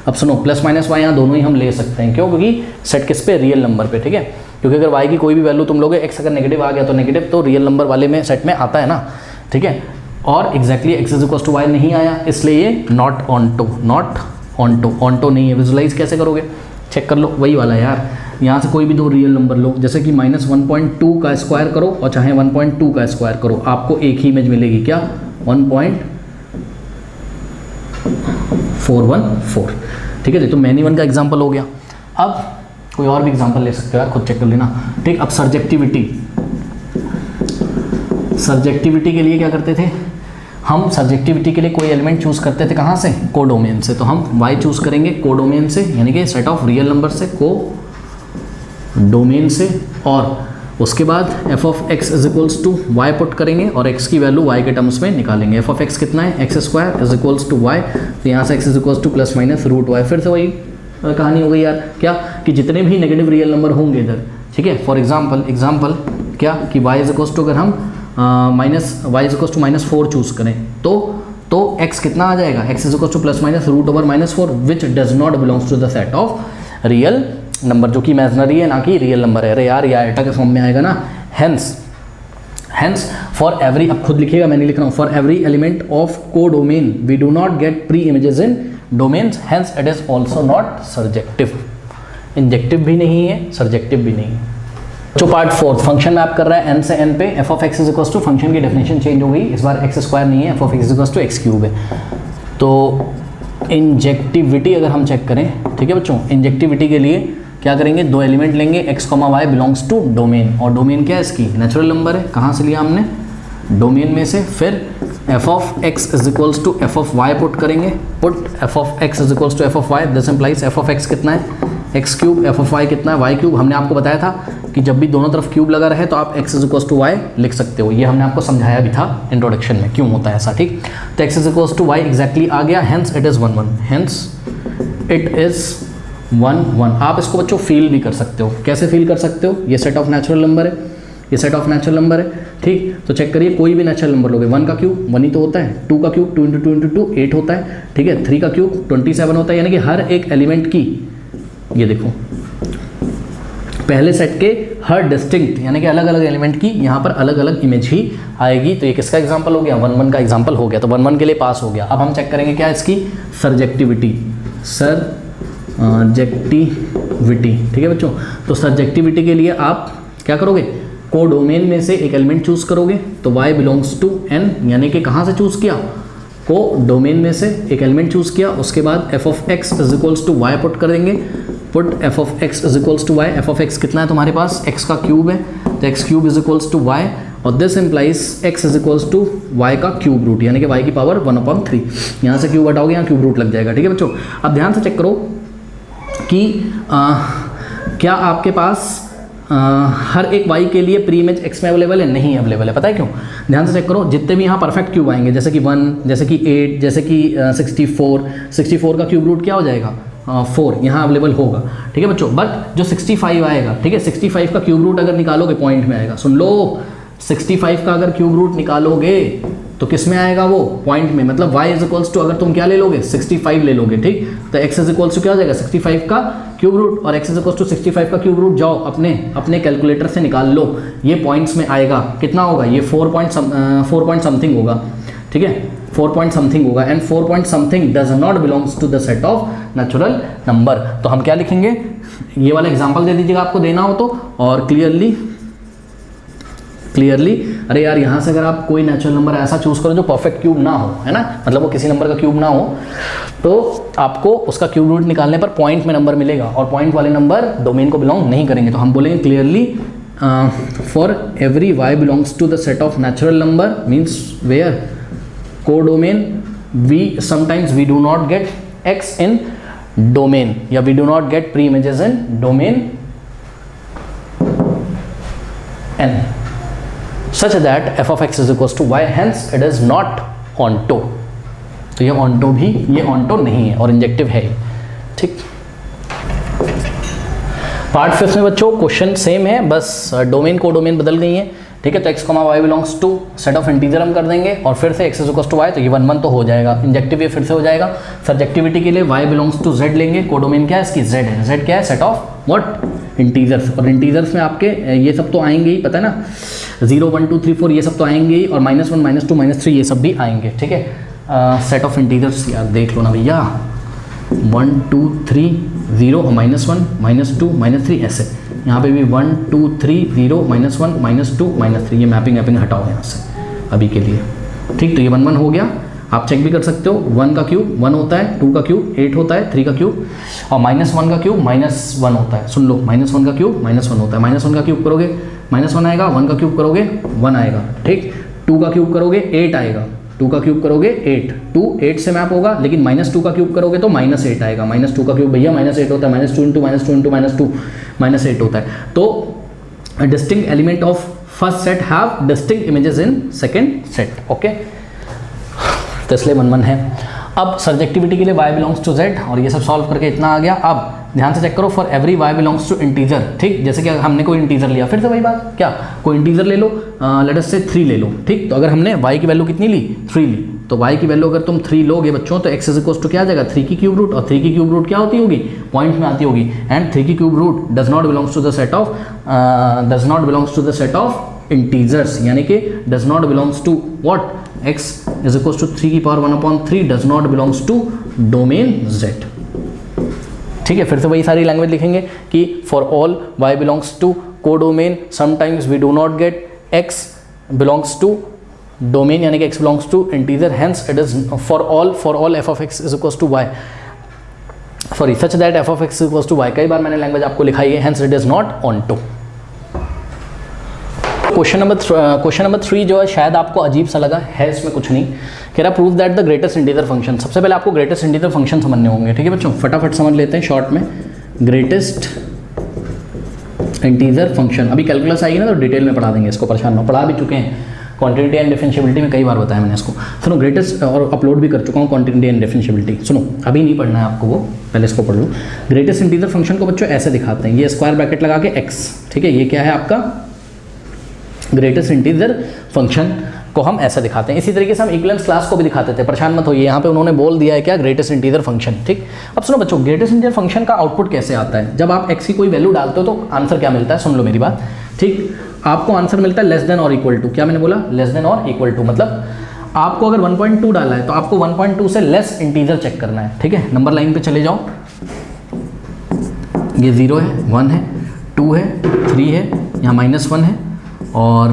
अब सुनो, प्लस माइनस वाई यहाँ दोनों ही हम ले सकते हैं, क्यों, क्योंकि सेट किस पे, रियल नंबर पे, ठीक है, क्योंकि अगर वाई की कोई भी वैल्यू तुम लोगे, एक्स अगर नेगेटिव आ गया तो नेगेटिव तो रियल नंबर वाले में सेट में आता है ना, ठीक है। और exactly x is equals to Y नहीं आया, इसलिए ये नॉट ऑन टू नहीं है। विजुलाइज कैसे करोगे, चेक कर लो, वही वाला यार, यहाँ से कोई भी दो रियल नंबर लो, जैसे कि -1.2 का स्क्वायर करो और चाहे 1.2 का स्क्वायर करो, आपको एक ही इमेज मिलेगी, क्या, 1.414, ठीक है जी। तो मैनी वन का एग्जाम्पल हो गया। अब कोई और भी एग्जाम्पल ले सकते हो यार, खुद चेक कर लेना, ठीक। अब सर्जेक्टिविटी के लिए क्या करते थे हम, सर्जेक्टिविटी के लिए कोई एलिमेंट चूज करते थे, कहाँ से, कोडोमेन से। तो हम y चूज करेंगे कोडोमेन से, यानी कि सेट ऑफ रियल नंबर से, कोडोमेन से, और उसके बाद f of x is equals to y put करेंगे और x की वैल्यू y के टर्म्स में निकालेंगे। f ऑफ x कितना है, x square is equals to Y, तो यहाँ से x is equals to plus minus root y. फिर से वही कहानी हो गई यार, क्या, कि जितने भी नेगेटिव रियल नंबर होंगे इधर, ठीक है, फॉर एग्जाम्पल क्या, कि y इज इक्वल्स टू, अगर हम y is equals to -4 choose करें तो x कितना आ जाएगा, x is equals to plus minus root over -4, which does not belongs to the set of real number, जो कि इमेजनरी है ना कि रियल नंबर है। अरे यार ये आइटा के फॉर्म में आएगा ना। हेंस फॉर एवरी, अब खुद लिखिएगा, मैं नहीं लिख रहा हूँ, for every element of codomain we do not get pre images in domains, hence it is also not surjective. Injective भी नहीं है, सर्जेक्टिव भी नहीं है। जो पार्ट 4 फंक्शन मैप कर रहा है n से n पे, f of x is equals to, function की डेफिनेशन चेंज हो गई, इस बार x स्क्वायर नहीं है, f of x is equals to x cube है। तो इंजेक्टिविटी अगर हम चेक करें, ठीक है बच्चों, इंजेक्टिविटी के लिए क्या करेंगे, दो एलिमेंट लेंगे, x, y belongs to domain, और डोमेन क्या है इसकी, नेचुरल नंबर है, कहाँ से लिया हमने, डोमेन में से। फिर f of x is equals to f of y put करेंगे, put f of x is equals to f of y, this implies f of x कितना है, x cube, f of y कितना है, y cube. हमने आपको बताया था कि जब भी दोनों तरफ क्यूब लगा रहे तो आप x is equals to y लिख सकते हो, ये हमने आपको समझाया भी था इंट्रोडक्शन में क्यों होता है ऐसा, ठीक। तो x is equals to y exactly आ गया, hence it is 1 1, hence it is 1 1। आप इसको बच्चों फील भी कर सकते हो, कैसे फील कर सकते हो, ये सेट ऑफ नेचुरल नंबर है, ये सेट ऑफ नेचुरल नंबर है, ठीक। तो चेक करिए, कोई भी नेचुरल नंबर लोगे, 1 का क्यूब 1 ही तो होता है, 2 का क्यूब 2 × 2 × 2 8 होता है, ठीक है, 3 का क्यूब 27 होता है, यानी कि हर एक एलिमेंट की, ये देखो, पहले सेट के हर डिस्टिंक्ट यानी कि अलग अलग एलिमेंट की यहाँ पर अलग अलग इमेज ही आएगी। तो ये किसका एग्जांपल हो गया, 1 1 का एग्जांपल हो गया, तो 1 1 के लिए पास हो गया। अब हम चेक करेंगे क्या, इसकी सर्जेक्टिविटी, ठीक है बच्चों। तो सर्जेक्टिविटी के लिए आप क्या करोगे, कोडोमेन में से एक एलिमेंट चूज करोगे, तो y बिलोंग्स टू n, यानी कि कहाँ से चूज किया, कोडोमेन में से एक एलिमेंट चूज किया, उसके बाद f of x is equals to y put कर देंगे, put f of x is equals to y, f of x कितना है तुम्हारे पास, x का क्यूब है, तो x cube is equals to y, और this implies x is equals to y का क्यूब रूट, यानी कि y की पावर 1/3। यहाँ से क्यूब हटाओगे, यहाँ क्यूब रूट लग जाएगा, ठीक है बच्चों। अब ध्यान से चेक करो कि क्या आपके पास हर एक y के लिए प्री इमेज x में अवेलेबल है, नहीं अवेलेबल है, पता है क्यों, ध्यान से चेक करो, जितने भी यहाँ परफेक्ट क्यूब आएंगे, जैसे कि 1, जैसे कि 8, जैसे कि 64 का क्यूब रूट क्या हो जाएगा, 4 यहाँ अवेलेबल होगा, ठीक है बच्चों। बट जो 65 आएगा, ठीक है, 65 का क्यूब रूट अगर निकालोगे पॉइंट में आएगा, सुन लो, 65 का अगर क्यूब रूट निकालोगे तो किस में आएगा, वो पॉइंट में, मतलब y इज इक्वल्स टू, अगर तुम क्या ले लोगे, 65 ले लोगे, ठीक, तो x इज इक्वल्स टू क्या हो जाएगा, 65 का क्यूब रूट, और x इज इक्वल्स टू 65 का क्यूब रूट जाओ अपने कैलकुलेटर से निकाल लो, ये पॉइंट्स में आएगा, कितना होगा, ये 4 पॉइंट समथिंग होगा, ठीक है, 4 पॉइंट समथिंग होगा, and 4 point something does not belongs to the set of natural number. तो हम क्या लिखेंगे, ये वाला एग्जाम्पल दे दीजिएगा आपको देना हो तो, और क्लियरली, अरे यार यहाँ से अगर आप कोई नेचुरल नंबर ऐसा चूज करो जो परफेक्ट क्यूब ना हो, है ना, मतलब वो किसी नंबर का क्यूब ना हो, तो आपको उसका क्यूब रूट निकालने पर पॉइंट में नंबर मिलेगा, और पॉइंट वाले नंबर डोमेन को बिलोंग नहीं करेंगे। तो हम बोलेंगे clearly, for every y belongs to the set of natural number, means where codomain, we do not get x in domain, या we do not get pre images in domain n, such that f of x is equals to y, hence it is not onto। तो ये onto भी, ये onto नहीं है और injective है, ठीक। पार्ट 5 में बच्चों क्वेश्चन सेम है, बस डोमेन को डोमेन बदल गई है, ठीक है। तो x, y belongs to set of integer हम कर देंगे और फिर से x is equal to y, तो ये 1 1 तो हो जाएगा। इंजेक्टिव ये फिर से हो जाएगा। सब्जेक्टिविटी के लिए y बिलोंग्स टू z लेंगे, कोडोमेन क्या है इसकी z है। z क्या है? Set of what? इंटीजर्स। और इंटीजर्स में आपके ये सब तो आएंगे ही, पता है ना, 0 1 2 3 4 ये सब तो आएंगे ही, और -1 -2 -3 ये सब भी आएंगे, ठीक है। सेट ऑफ इंटीजर्स यार देख लो ना भैया, 1 2 3 0 -1 -2 -3 ऐसे। यहाँ पे भी 1 2 3 0 -1 -2 -3, ये मैपिंग हटाओ यहाँ से अभी के लिए, ठीक। तो ये 1 1 हो गया। आप चेक भी कर सकते हो, 1 का क्यूब 1 होता है, 2 का क्यूब 8 होता है, 3 का क्यूब, और -1 का क्यूब -1 होता है। सुन लो, -1 का क्यूब -1 होता है। -1 का क्यूब करोगे -1 आएगा, 1 का क्यूब करोगे 1 आएगा, ठीक। 2 का क्यूब करोगे 8 आएगा, 2 का क्यूब करोगे 8, 2 8 से मैप होगा, लेकिन -2 का क्यूब करोगे तो -8 आएगा। -2 का क्यूब भैया -8 होता है, -2 × -2 × -2 -8 होता है। तो distinct element of first set have distinct images in second set, okay. तो इसलिए 1 1 है। अब सब्जेक्टिविटी के लिए y बिलोंग्स टू z, और ये सब सॉल्व करके इतना आ गया। अब ध्यान से चेक करो, for every y belongs to integer, ठीक। जैसे कि हमने कोई इंटीजर लिया, फिर से वही बात, क्या कोई इंटीजर ले लो, लेट अस से 3 ले लो, ठीक। तो अगर हमने y की वैल्यू कितनी ली? 3 ली, तो y की वैल्यू अगर तुम 3 लोगे बच्चों, तो x इज इक्वल टू क्या आ जाएगा? 3 की क्यूब रूट, और 3 की क्यूब रूट क्या होती होगी? पॉइंट में आती होगी। एंड 3 की cube root does not belongs to the set of integers, यानी कि does not belongs to what? x is equal to 3 की power 1/3 does not belongs to domain z, ठीक है। फिर से वही सारी लैंग्वेज लिखेंगे कि for all y belongs to codomain, sometimes we do not get x belongs to domain, यानी कि x belongs to integer, hence it is for all f of x is equal to y, sorry such that f of x is equal to y। कई बार मैंने language आपको लिखाई है, hence it is not onto. Question number 3 जो है शायद आपको अजीब सा लगा है, इसमें कुछ नहीं। कह रहा prove that the greatest integer function. सबसे पहले आपको ग्रेटेस्ट इंटीजर फंक्शन समझने होंगे, ठीक है बच्चों। फटाफट समझ लेते हैं शॉर्ट में। ग्रेटेस्ट इंटीजर फंक्शन, अभी कैलकुलस आएगी ना तो डिटेल में पढ़ा देंगे इसको, परेशान ना, पढ़ा भी चुके हैं। क्वांटिटी एंड डिफरेंशिएबिलिटी में कई बार बताया मैंने इसको। सुनो, ग्रेटेस्ट, और अपलोड भी कर चुका हूँ क्वांटिटी एंड डिफरेंशिएबिलिटी। सुनो, अभी नहीं पढ़ना है आपको वो, पहले इसको पढ़ लो। ग्रेटेस्ट इंटीजर फंक्शन को बच्चों ऐसे दिखाते हैं, ये स्क्वायर ब्रैकेट लगा के x, ठीक है। ये क्या है आपका ग्रेटेस्ट इंटीजर फंक्शन को हम ऐसा दिखाते हैं। इसी तरीके से हम इक्विवेलेंस क्लास को भी दिखाते थे, परेशान मत होइए, यहाँ पे उन्होंने बोल दिया है क्या? ग्रेटेस्ट इंटीजर फंक्शन, ठीक। अब सुनो बच्चों, ग्रेटेस्ट इंटीजर फंक्शन का आउटपुट कैसे आता है? जब आप x की कोई वैल्यू डालते हो तो आंसर क्या मिलता है? सुन लो मेरी बात, ठीक। आपको आंसर मिलता है लेस देन और इक्वल टू। क्या मैंने बोला? लेस देन और इक्वल टू, मतलब आपको अगर 1.2 डाला है तो आपको 1.2 से लेस इंटीजर चेक करना है, ठीक है। नंबर लाइन पे चले जाओ, ये 0 है, 1 है, 2 है, 3 है, यहाँ -1 है, और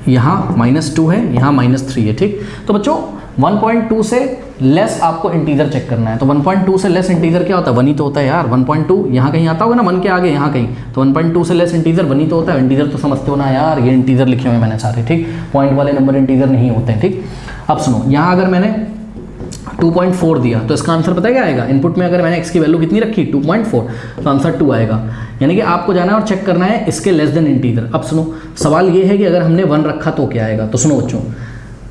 यहाँ -2 है, यहाँ -3 है, ठीक। तो बच्चों 1.2 से लेस आपको इंटीजर चेक करना है। तो 1.2 से लेस इंटीजर क्या होता है? 1 ही तो होता है यार। 1.2 यहाँ कहीं आता होगा ना, 1 के आगे यहाँ कहीं, तो 1.2 से लेस इंटीजर 1 ही तो होता है। इंटीजर तो समझते हो ना यार, ये इंटीजर लिखे हुए हैं मैंने सारे, ठीक। पॉइंट वाले नंबर इंटीजर नहीं होते हैं, ठीक। अब सुनो, यहाँ अगर मैंने 2.4 दिया तो इसका आंसर पता है क्या आएगा? इनपुट में अगर मैंने x की वैल्यू कितनी रखी? 2.4, तो आंसर 2 आएगा। यानी कि आपको जाना है और चेक करना है इसके लेस देन इंटीजर। अब सुनो, सवाल ये है कि अगर हमने 1 रखा तो क्या आएगा? तो सुनो बच्चों,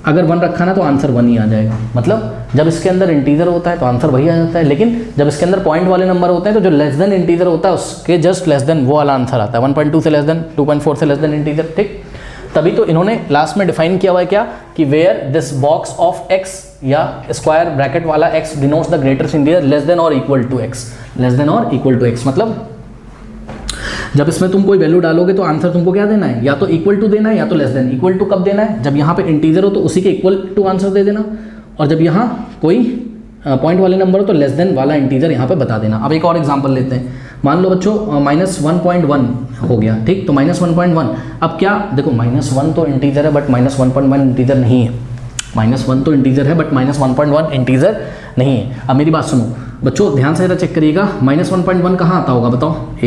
अगर 1 रखा ना तो आंसर 1 ही आ जाएगा। मतलब जब इसके अंदर इंटीजर होता है तो आंसर वही आ जाता है, लेकिन जब इसके अंदर पॉइंट वाले नंबर होते हैं तो जो लेस देन इंटीजर होता है उसके जस्ट लेस देन वो वाला आंसर आता है। 1.2 से लेस देन, 2.4 से लेस देन इंटीजर, ठीक। तभी तो इन्होंने लास्ट में डिफाइन किया हुआ है क्या, कि where this box of x या स्क्वायर ब्रैकेट वाला x denotes the greatest integer less than और equal to x, less than और इक्वल टू x। मतलब जब इसमें तुम कोई वैल्यू डालोगे तो आंसर तुमको क्या देना है? या तो इक्वल टू देना है या तो लेस देन। इक्वल टू कब देना है? जब यहाँ पे इंटीजर हो तो उसी के इक्वल टू आंसर दे देना, और जब यहाँ कोई पॉइंट वाले नंबर हो तो लेस देन वाला इंटीजर यहाँ पे बता देना। अब एक और एग्जांपल लेते हैं। मान लो बच्चों -1.1 हो गया, ठीक। तो -1.1, अब क्या देखो, -1 तो इंटीजर है बट -1.1 इंटीजर नहीं है। -1 तो इंटीजर है बट -1.1 इंटीजर नहीं है। अब मेरी बात सुनो बच्चों, ध्यान से जरा चेक करिएगा, -1.1 कहाँ आता होगा बताओ?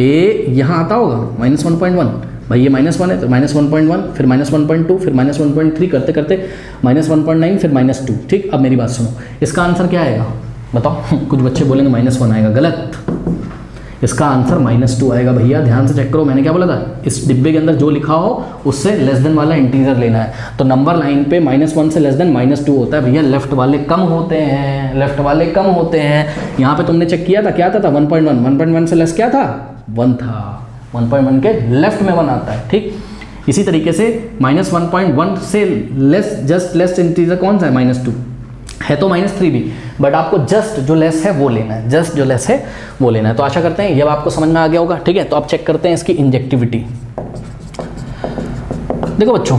यहाँ आता होगा -1.1। भाई ये -1 है तो -1.1, फिर -1.2, फिर -1.3 करते करते -1.9, फिर -2, ठीक। अब मेरी बात सुनो, इसका आंसर क्या आएगा बताओ? कुछ बच्चे बोलेंगे -1 आएगा, गलत। इसका आंसर -2 आएगा भैया। ध्यान से चेक करो, मैंने क्या बोला था? इस डिब्बे के अंदर जो लिखा हो उससे लेस देन वाला इंटीजर लेना है। तो नंबर लाइन पे -1 से लेस देन -2 होता है भैया। लेफ्ट वाले कम होते हैं, लेफ्ट वाले कम होते हैं। यहाँ पे तुमने चेक किया था, क्या था 1.1 से लेस क्या था? 1 था, 1.1 के लेफ्ट में 1 आता है, ठीक। इसी तरीके से -1.1 से जस्ट लेस इंटीजर कौन सा है, -2 है, तो -3 भी, बट आपको जस्ट जो लेस है वो लेना है, जस्ट जो लेस है वो लेना है। तो आशा करते हैं ये आपको समझ में आ गया होगा, ठीक है। तो अब चेक करते हैं इसकी इंजेक्टिविटी। देखो बच्चों,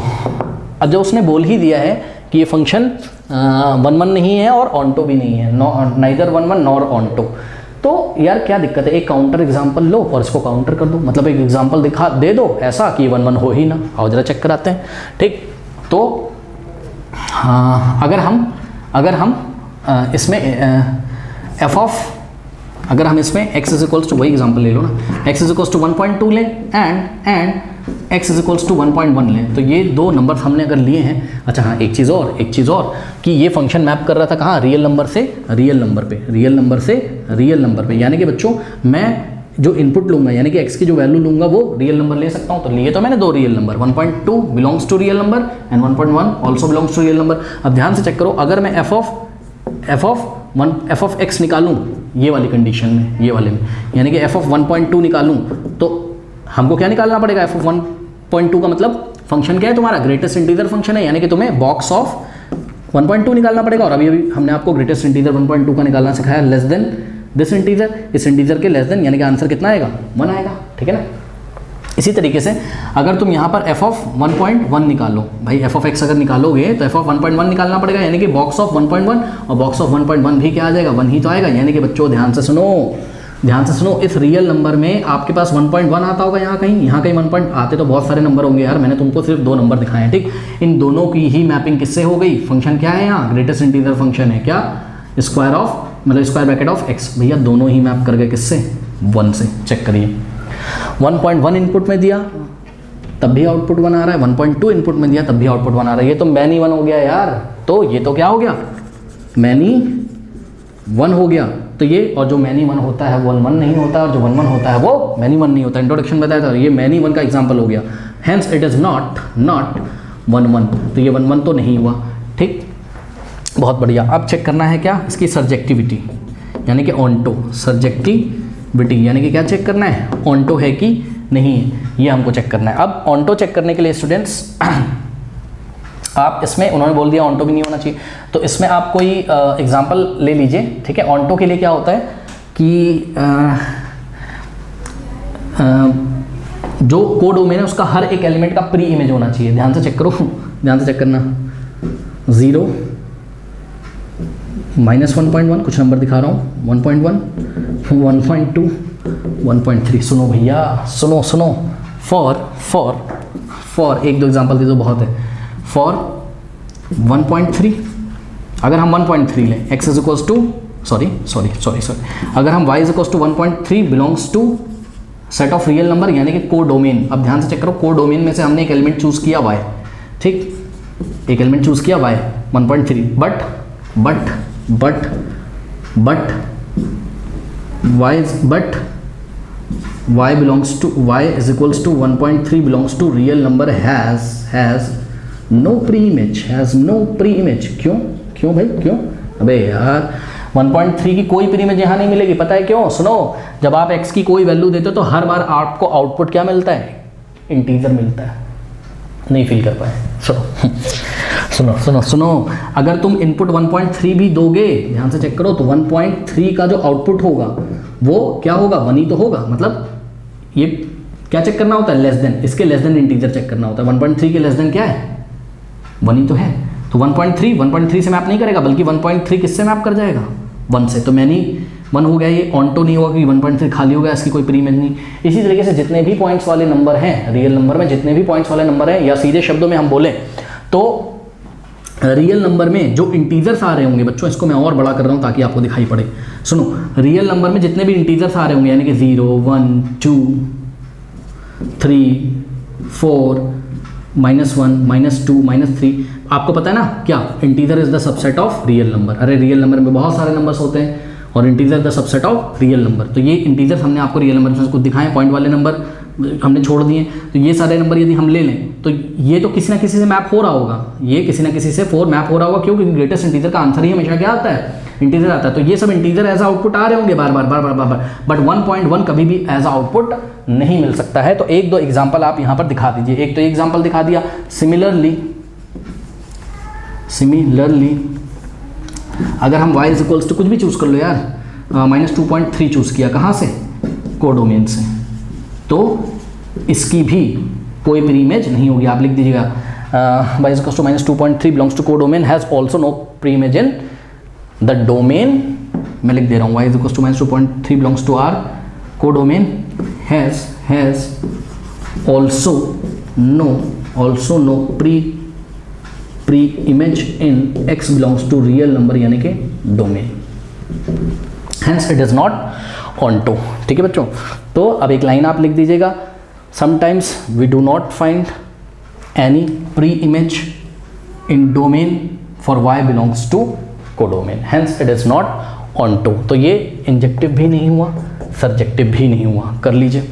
अब जो उसने बोल ही दिया है कि ये फंक्शन 1 1 नहीं है और ऑन्टो भी नहीं है, नाइदर 1 1 नॉर ऑन्टो, तो यार क्या दिक्कत है, एक काउंटर एग्जाम्पल लो और इसको काउंटर कर दो, मतलब एक एग्जाम्पल दिखा दे दो ऐसा कि 1 1 हो ही ना। आओ जरा चेक कराते हैं, ठीक। तो अगर हम इसमें अगर हम इसमें x इज इक्वल्स टू, वही एग्जाम्पल ले लो ना, x इज इक्वल्स टू 1.2 लें and x is equals to 1.1 लें, तो ये दो नंबर हमने अगर लिए हैं। अच्छा हाँ, एक चीज़ और कि ये फंक्शन मैप कर रहा था कहाँ, रियल नंबर से रियल नंबर पे, यानी कि बच्चों मैं जो इनपुट लूँगा यानी कि x की जो वैल्यू लूँगा वो रियल नंबर ले सकता हूँ। तो लिए तो मैंने दो real number, 1.2 belongs to real number and 1.1 also belongs to real number. अब ध्यान से चेक करो, अगर मैं f ऑफ x निकालूँ ये वाली कंडीशन में, ये वाले में, यानी कि f ऑफ 1.2 निकालूँ, तो हमको क्या निकालना पड़ेगा, f ऑफ 1.2 का मतलब फंक्शन क्या है तुम्हारा, ग्रेटेस्ट इंटीजर फंक्शन है, यानी कि तुम्हें बॉक्स ऑफ 1.2 निकालना पड़ेगा। और अभी हमने आपको ग्रेटेस्ट इंटीजर 1.2 का निकालना सिखाया, लेस देन दिस इंटीजर, इस इंटीजर के लेस देन, यानी कि आंसर कितना आएगा, 1 आएगा, ठीक है ना। इसी तरीके से अगर तुम यहाँ पर f ऑफ 1.1 निकालो, भाई f ऑफ x अगर निकालोगे तो f ऑफ 1.1 निकालना पड़ेगा, यानी कि बॉक्स ऑफ 1.1, और बॉक्स ऑफ 1.1 भी क्या आ जाएगा, 1 ही तो आएगा। यानी कि बच्चों ध्यान से सुनो, इस रियल नंबर में आपके पास 1.1 आता होगा, यहाँ कहीं 1 पॉइंट आते तो बहुत सारे नंबर होंगे यार, मैंने तुमको सिर्फ 2 नंबर दिखाए हैं, ठीक। इन दोनों की ही मैपिंग किससे हो गई, फंक्शन क्या है यहाँ, ग्रेटेस्ट इंटीजर फंक्शन है, क्या, स्क्वायर ऑफ मतलब स्क्वायर ब्रैकेट ऑफ x, भैया दोनों ही मैप कर गए किससे, 1 से। चेक करिए, 1.1 इनपुट में दिया तब भी आउटपुट 1 आ रहा है, 1.2 इनपुट में दिया तब भी आउटपुट 1 आ रहा है, ये तो मैनी 1 हो गया यार। तो ये तो क्या हो गया, मैनी 1 हो गया। तो ये, और जो मैनी 1 होता है वो 1 1 नहीं होता, और जो 1 1 होता है वो मैनी 1 नहीं होता। इंट्रोडक्शन बताया था, ये मैनी 1 का एग्जाम्पल हो गया, हेंस इट इज़ नॉट 1 1, तो ये 1 1 तो नहीं हुआ, ठीक। बहुत बढ़िया। अब चेक करना है क्या, इसकी सर्जेक्टिविटी, यानी कि ऑन्टो, सर्जेक्टिविटी यानी कि क्या चेक करना है, ऑन्टो है कि नहीं है, ये हमको चेक करना है। अब ऑन्टो चेक करने के लिए स्टूडेंट्स आप इसमें, उन्होंने बोल दिया ऑन्टो भी नहीं होना चाहिए, तो इसमें आप कोई एग्जांपल ले लीजिए, ठीक है। ऑन्टो के लिए क्या होता है कि जो कोडोमेन है उसका हर एक एलिमेंट का प्री इमेज होना चाहिए। ध्यान से चेक करो, ध्यान से चेक करना, 0 -1.1 कुछ नंबर दिखा रहा हूँ, 1.1 1.2 1.3। सुनो भैया, सुनो, फॉर एक दो एग्जांपल दे दो, बहुत है। फॉर 1.3, अगर हम 1.3 लें, x is equals to sorry अगर हम y is equals to 1.3 belongs to set of real number, यानी कि को डोमेन। अब ध्यान से चेक करो, को डोमेन में से हमने एक एलिमेंट चूज किया y, ठीक, एक एलिमेंट चूज किया y 1.3, but y belongs to y is equals to 1.3 belongs to real number has no pre-image, क्यों भाई, क्यों? अबे यार 1.3 की कोई प्री इमेज यहाँ नहीं मिलेगी, पता है क्यों? सुनो, जब आप x की कोई वैल्यू देते हो तो हर बार आपको आउटपुट क्या मिलता है, इंटीजर मिलता है। नहीं फील कर पाए, सुनो, अगर तुम इनपुट 1.3 भी दोगे, ध्यान से चेक करो, तो 1.3 का जो आउटपुट होगा वो क्या होगा, 1 ही तो होगा। मतलब ये क्या चेक करना होता है, लेस देन, इसके लेस देन इंटीजर चेक करना होता है। 1.3 के लेस देन क्या है, 1 ही तो है। तो 1.3 से मैप नहीं करेगा, बल्कि 1.3 किससे मैप कर जाएगा, 1 से। तो मैनी 1 हो गया, ये ऑन्टो नहीं होगा क्योंकि 1.3 खाली हो गया, इसकी कोई प्री इमेज नहीं। इसी तरीके से जितने भी पॉइंट्स वाले नंबर हैं रियल नंबर में, जितने भी पॉइंट्स वाले नंबर हैं, या सीधे शब्दों में हम बोले तो रियल नंबर में जो इंटीजर्स आ रहे होंगे, बच्चों इसको मैं और बड़ा कर रहा हूँ ताकि आपको दिखाई पड़े। सुनो, रियल नंबर में जितने भी इंटीजर्स आ रहे होंगे, यानी कि 0 1 2 3 4 -1 -2 -3, आपको पता है ना क्या, integer is the subset of real number. अरे रियल नंबर में बहुत सारे नंबर्स होते हैं और integer the subset of real number. तो ये इंटीजर्स हमने आपको रियल नंबर में कुछ दिखाए, पॉइंट वाले नंबर हमने छोड़ दिए। तो ये सारे नंबर यदि हम ले लें तो ये तो किसी ना किसी से मैप हो रहा होगा, ये किसी ना किसी से मैप हो रहा होगा। क्यों? क्योंकि ग्रेटेस्ट इंटीजर का आंसर ही हमेशा क्या आता है, इंटीजर आता है, तो ये सब इंटीजर एज आउटपुट आ रहे होंगे बार बार बार बार बार बार, बट 1.1 कभी भी एज आउटपुट नहीं मिल सकता है। तो एक दो एग्जाम्पल आप यहाँ पर दिखा दीजिए। एक तो एग्जाम्पल दिखा दिया, सिमिलरली अगर हम y इज इक्वल्स टू कुछ भी चूज कर लो यार, -2.3 चूज किया, कहाँ से, कोडोमेन से, तो इसकी भी कोई प्री इमेज नहीं होगी। आप लिख दीजिएगा y is equals to -2.3 belongs to codomain has also no preimage in the domain. मैं लिख दे रहा हूँ y is equals to -2.3 belongs to R codomain has also no preimage in x belongs to real number यानी कि domain, hence it is not onto. ठीक है बच्चों, तो अब एक लाइन आप लिख दीजिएगा, sometimes we do not find any preimage in domain for y belongs to codomain, hence it is not onto. तो ये इंजेक्टिव भी नहीं हुआ, सब्जेक्टिव भी नहीं हुआ, कर लीजिए।